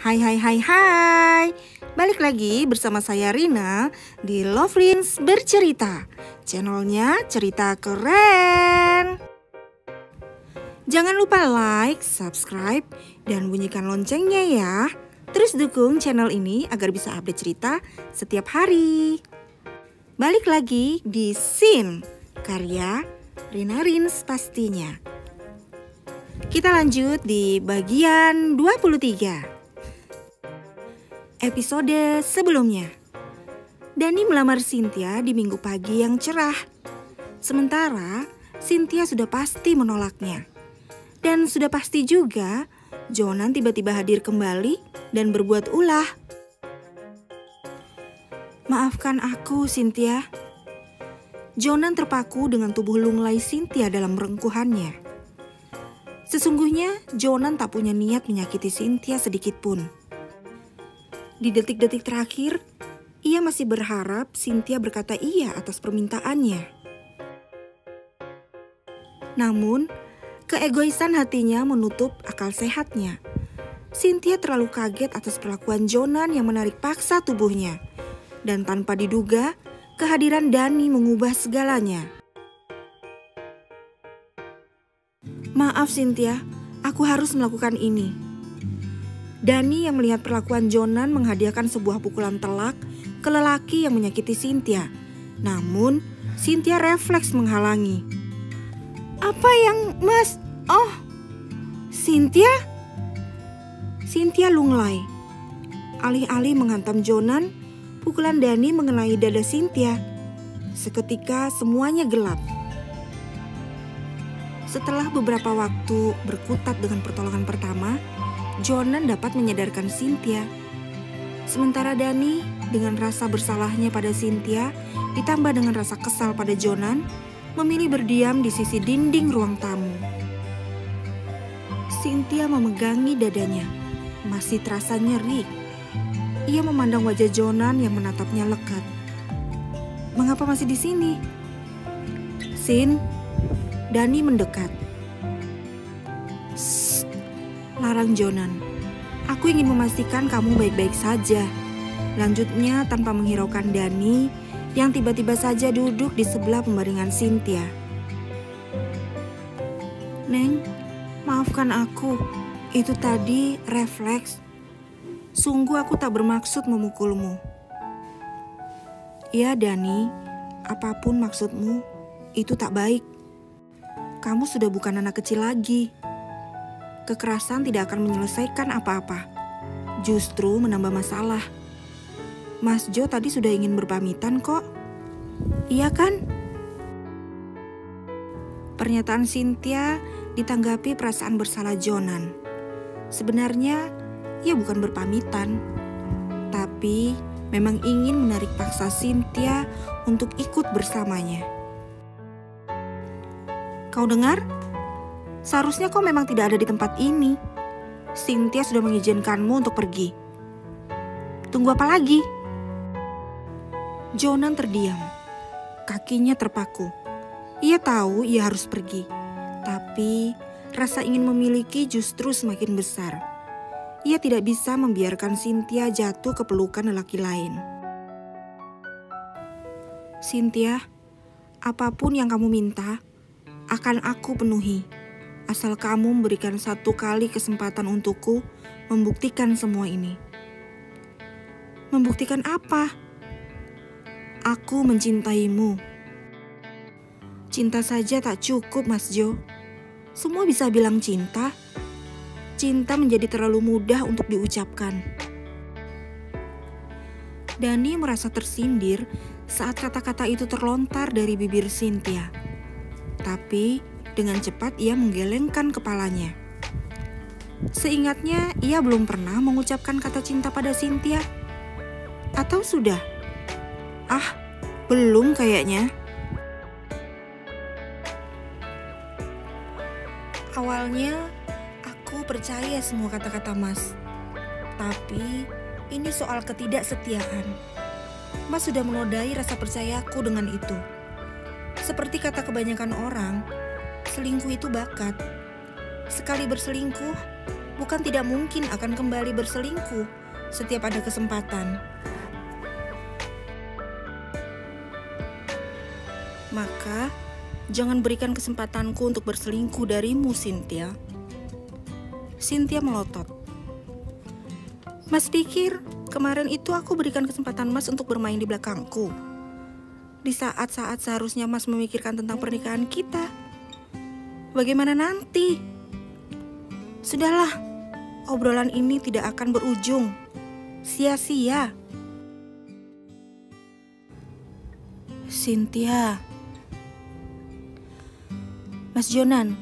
Hai hai hai hai. Balik lagi bersama saya Rina di Love Rins Bercerita. Channelnya cerita keren. Jangan lupa like, subscribe, dan bunyikan loncengnya ya. Terus dukung channel ini agar bisa update cerita setiap hari. Balik lagi di Scene, karya Rina Rins pastinya. Kita lanjut di bagian 23. Episode sebelumnya, Dani melamar Cynthia di minggu pagi yang cerah. Sementara Cynthia sudah pasti menolaknya. Dan sudah pasti juga Jonan tiba-tiba hadir kembali dan berbuat ulah. Maafkan aku, Cynthia. Jonan terpaku dengan tubuh lunglai Cynthia dalam rengkuhannya. Sesungguhnya Jonan tak punya niat menyakiti Cynthia sedikit pun. Di detik-detik terakhir, ia masih berharap Cynthia berkata iya atas permintaannya. Namun, keegoisan hatinya menutup akal sehatnya. Cynthia terlalu kaget atas perlakuan Jonan yang menarik paksa tubuhnya. Dan tanpa diduga, kehadiran Dani mengubah segalanya. Maaf Cynthia, aku harus melakukan ini. Dani yang melihat perlakuan Jonan menghadiahkan sebuah pukulan telak ke lelaki yang menyakiti Cynthia. Namun, Cynthia refleks menghalangi. Apa yang mas? Oh, Cynthia? Cynthia lunglai. Alih-alih menghantam Jonan, pukulan Dani mengenai dada Cynthia. Seketika semuanya gelap. Setelah beberapa waktu berkutat dengan pertolongan pertama, Jonan dapat menyadarkan Cynthia. Sementara Dani dengan rasa bersalahnya pada Cynthia ditambah dengan rasa kesal pada Jonan memilih berdiam di sisi dinding ruang tamu. Cynthia memegangi dadanya, masih terasa nyeri. Ia memandang wajah Jonan yang menatapnya lekat. Mengapa masih di sini? Sin, Dani mendekat. Larang Jonan, aku ingin memastikan kamu baik-baik saja. Lanjutnya tanpa menghiraukan Dani yang tiba-tiba saja duduk di sebelah pembaringan Cynthia. Neng, maafkan aku. Itu tadi refleks. Sungguh aku tak bermaksud memukulmu. Ya Dani, apapun maksudmu, itu tak baik. Kamu sudah bukan anak kecil lagi. Kekerasan tidak akan menyelesaikan apa-apa, justru menambah masalah. Mas Jo tadi sudah ingin berpamitan kok. Iya kan? Pernyataan Cynthia ditanggapi perasaan bersalah Jonan. Sebenarnya ia bukan berpamitan, tapi memang ingin menarik paksa Cynthia untuk ikut bersamanya. Kau dengar? Seharusnya kau memang tidak ada di tempat ini. Cynthia sudah mengizinkanmu untuk pergi. Tunggu apa lagi? Jonan terdiam. Kakinya terpaku. Ia tahu ia harus pergi. Tapi rasa ingin memiliki justru semakin besar. Ia tidak bisa membiarkan Cynthia jatuh ke pelukan lelaki lain. Cynthia, apapun yang kamu minta, akan aku penuhi. Asal kamu memberikan satu kali kesempatan untukku membuktikan semua ini. Membuktikan apa? Aku mencintaimu. Cinta saja tak cukup, Mas Jo. Semua bisa bilang cinta. Cinta menjadi terlalu mudah untuk diucapkan. Dani merasa tersindir saat kata-kata itu terlontar dari bibir Cynthia. Tapi dengan cepat ia menggelengkan kepalanya. Seingatnya ia belum pernah mengucapkan kata cinta pada Cynthia. Atau sudah? Ah, belum kayaknya. Awalnya aku percaya semua kata-kata Mas. Tapi ini soal ketidaksetiaan. Mas sudah menodai rasa percayaku dengan itu. Seperti kata kebanyakan orang, selingkuh itu bakat. Sekali berselingkuh, bukan tidak mungkin akan kembali berselingkuh setiap ada kesempatan. Maka, jangan berikan kesempatanku untuk berselingkuh darimu, Cynthia. Cynthia melotot. Mas pikir kemarin itu aku berikan kesempatan Mas untuk bermain di belakangku? Di saat-saat seharusnya Mas memikirkan tentang pernikahan kita. Bagaimana nanti? Sudahlah, obrolan ini tidak akan berujung. Sia-sia. Cynthia. Mas Jonan,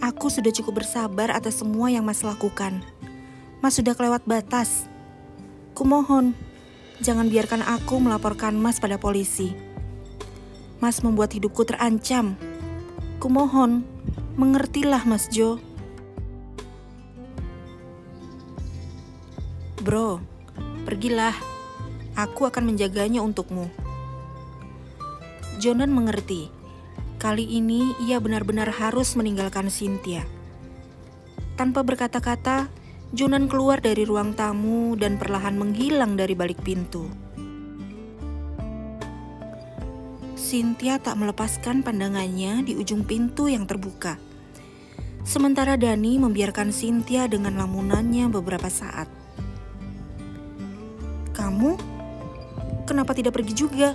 aku sudah cukup bersabar atas semua yang Mas lakukan. Mas sudah kelewat batas. Kumohon, jangan biarkan aku melaporkan Mas pada polisi. Mas membuat hidupku terancam. Kumohon, mengertilah Mas Jo. Bro, pergilah. Aku akan menjaganya untukmu. Jonan mengerti. Kali ini ia benar-benar harus meninggalkan Cynthia. Tanpa berkata-kata, Jonan keluar dari ruang tamu dan perlahan menghilang dari balik pintu. Cynthia tak melepaskan pandangannya di ujung pintu yang terbuka. Sementara Dani membiarkan Cynthia dengan lamunannya beberapa saat. Kamu? Kenapa tidak pergi juga?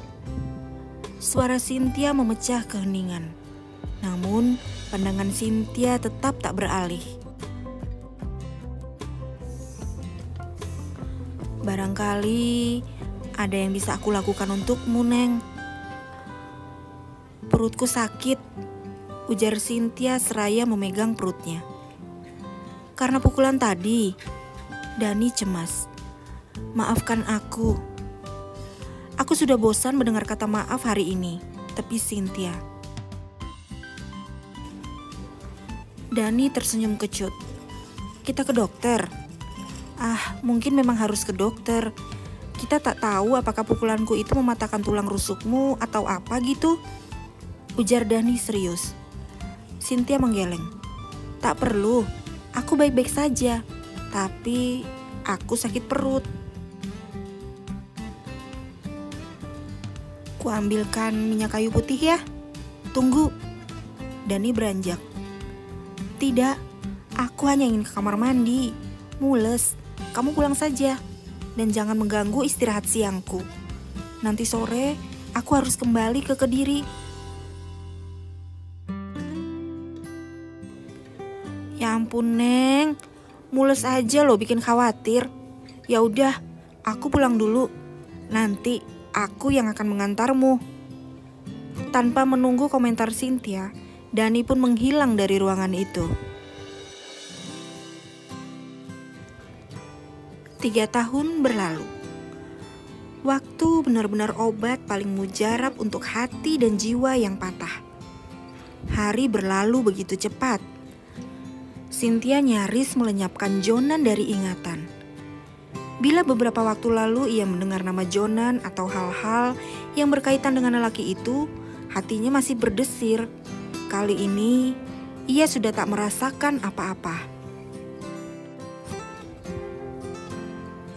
Suara Cynthia memecah keheningan. Namun, pandangan Cynthia tetap tak beralih. Barangkali ada yang bisa aku lakukan untukmu, Neng. Perutku sakit, ujar Cynthia seraya memegang perutnya. Karena pukulan tadi, Dani cemas. Maafkan aku. Aku sudah bosan mendengar kata maaf hari ini, tepi Cynthia. Dani tersenyum kecut. Kita ke dokter. Mungkin memang harus ke dokter. Kita tak tahu apakah pukulanku itu mematahkan tulang rusukmu atau apa gitu. Ujar Dani serius. Cynthia menggeleng. Tak perlu, aku baik-baik saja. Tapi aku sakit perut. Ku ambilkan minyak kayu putih ya. Tunggu. Dani beranjak. Tidak, aku hanya ingin ke kamar mandi. Mules, kamu pulang saja. Dan jangan mengganggu istirahat siangku. Nanti sore, aku harus kembali ke Kediri. Ya ampun, Neng. Mules aja loh bikin khawatir. Ya udah, aku pulang dulu. Nanti aku yang akan mengantarmu. Tanpa menunggu komentar Cynthia, Dani pun menghilang dari ruangan itu. 3 tahun berlalu. Waktu benar-benar obat paling mujarab untuk hati dan jiwa yang patah. Hari berlalu begitu cepat. Cynthia nyaris melenyapkan Jonan dari ingatan. Bila beberapa waktu lalu ia mendengar nama Jonan atau hal-hal yang berkaitan dengan lelaki itu, hatinya masih berdesir. Kali ini, ia sudah tak merasakan apa-apa.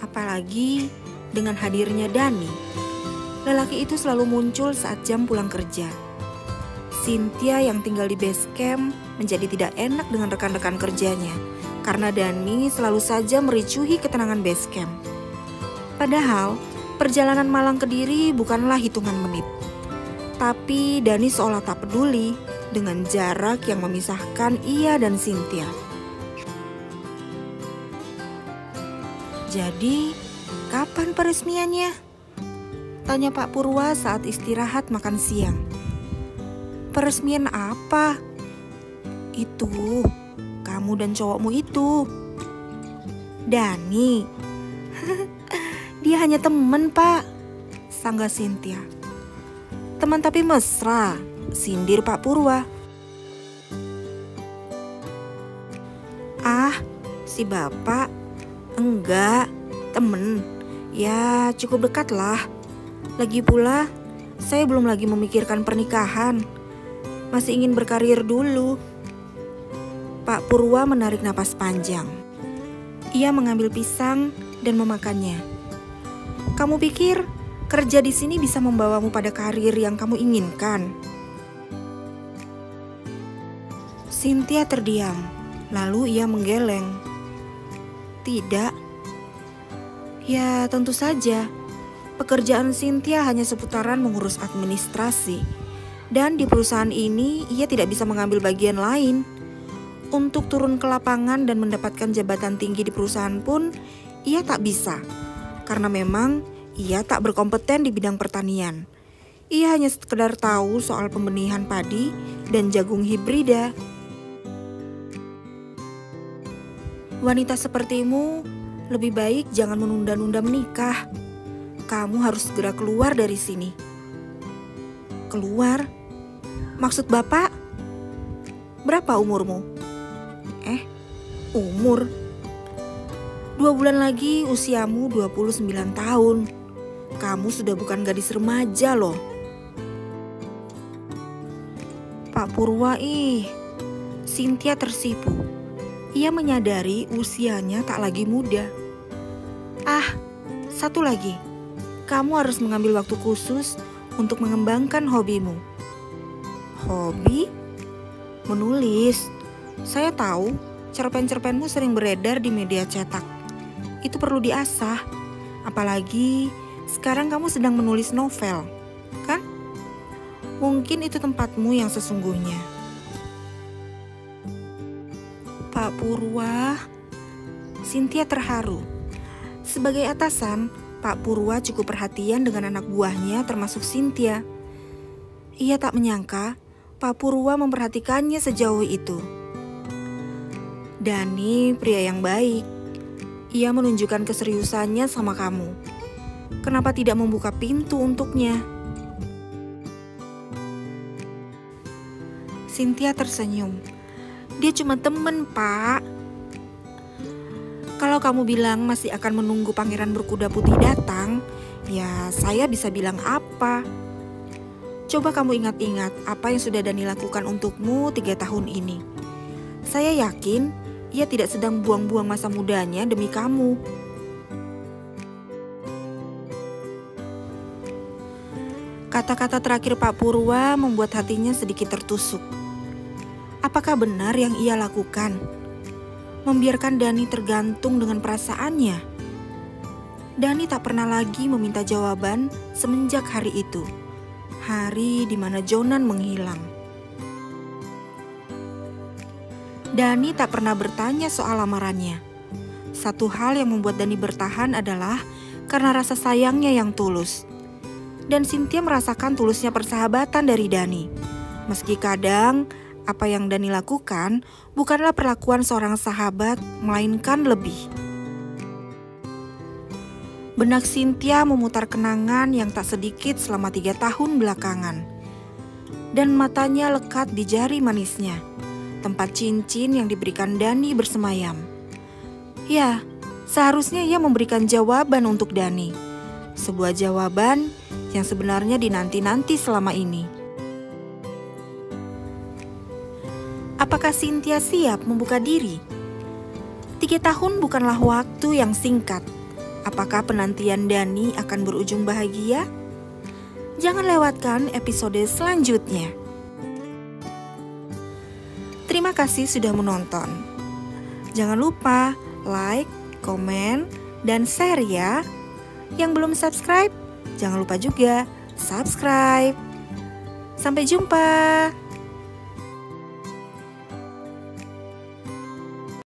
Apalagi dengan hadirnya Dani, lelaki itu selalu muncul saat jam pulang kerja. Cynthia yang tinggal di base camp menjadi tidak enak dengan rekan-rekan kerjanya. Karena Dani selalu saja mericuhi ketenangan base camp. Padahal, perjalanan Malang Kediri bukanlah hitungan menit. Tapi Dani seolah tak peduli dengan jarak yang memisahkan ia dan Cynthia. Jadi, kapan peresmiannya? Tanya Pak Purwa saat istirahat makan siang. Peresmian apa? Itu, kamu dan cowokmu itu. Dani. Dia hanya teman, Pak, sanggah Cynthia. Teman tapi mesra, sindir Pak Purwa. Si bapak, enggak, temen. Ya cukup dekat lah. Lagi pula, saya belum lagi memikirkan pernikahan. Masih ingin berkarir dulu. Pak Purwa menarik napas panjang. Ia mengambil pisang dan memakannya. Kamu pikir kerja di sini bisa membawamu pada karir yang kamu inginkan? Cynthia terdiam, lalu ia menggeleng. Tidak. Ya, tentu saja. Pekerjaan Cynthia hanya seputaran mengurus administrasi. Dan di perusahaan ini, ia tidak bisa mengambil bagian lain. Untuk turun ke lapangan dan mendapatkan jabatan tinggi di perusahaan pun, ia tak bisa. Karena memang ia tak berkompeten di bidang pertanian. Ia hanya sekedar tahu soal pembenihan padi dan jagung hibrida. Wanita sepertimu lebih baik jangan menunda-nunda menikah. Kamu harus segera keluar dari sini. Keluar? Maksud Bapak? Berapa umurmu? Umur? 2 bulan lagi usiamu 29 tahun. Kamu sudah bukan gadis remaja loh. Pak Purwa Cynthia tersipu. Ia menyadari usianya tak lagi muda. Satu lagi. Kamu harus mengambil waktu khusus untuk mengembangkan hobimu. Hobi? Menulis. Saya tahu cerpen-cerpenmu sering beredar di media cetak. Itu perlu diasah. Apalagi sekarang kamu sedang menulis novel, kan? Mungkin itu tempatmu yang sesungguhnya. Pak Purwa, Cynthia terharu. Sebagai atasan, Pak Purwa cukup perhatian dengan anak buahnya termasuk Cynthia. Ia tak menyangka Pak Purwa memperhatikannya sejauh itu. Dani pria yang baik. Ia menunjukkan keseriusannya sama kamu. Kenapa tidak membuka pintu untuknya? Cynthia tersenyum. Dia cuma temen, Pak. Kalau kamu bilang masih akan menunggu pangeran berkuda putih datang, ya saya bisa bilang apa? Coba kamu ingat-ingat apa yang sudah Dani lakukan untukmu 3 tahun ini. Saya yakin ia tidak sedang buang-buang masa mudanya demi kamu. Kata-kata terakhir Pak Purwa membuat hatinya sedikit tertusuk. Apakah benar yang ia lakukan? Membiarkan Dani tergantung dengan perasaannya. Dani tak pernah lagi meminta jawaban semenjak hari itu. Hari di mana Jonan menghilang. Dani tak pernah bertanya soal lamarannya. Satu hal yang membuat Dani bertahan adalah karena rasa sayangnya yang tulus. Dan Cynthia merasakan tulusnya persahabatan dari Dani. Meski kadang apa yang Dani lakukan bukanlah perlakuan seorang sahabat, melainkan lebih. Benak Cynthia memutar kenangan yang tak sedikit selama 3 tahun belakangan. Dan matanya lekat di jari manisnya, tempat cincin yang diberikan Dani bersemayam. Ya, seharusnya ia memberikan jawaban untuk Dani. Sebuah jawaban yang sebenarnya dinanti-nanti selama ini. Apakah Cynthia siap membuka diri? 3 tahun bukanlah waktu yang singkat. Apakah penantian Dani akan berujung bahagia? Jangan lewatkan episode selanjutnya. Terima kasih sudah menonton. Jangan lupa like, komen, dan share ya. Yang belum subscribe, jangan lupa juga subscribe. Sampai jumpa.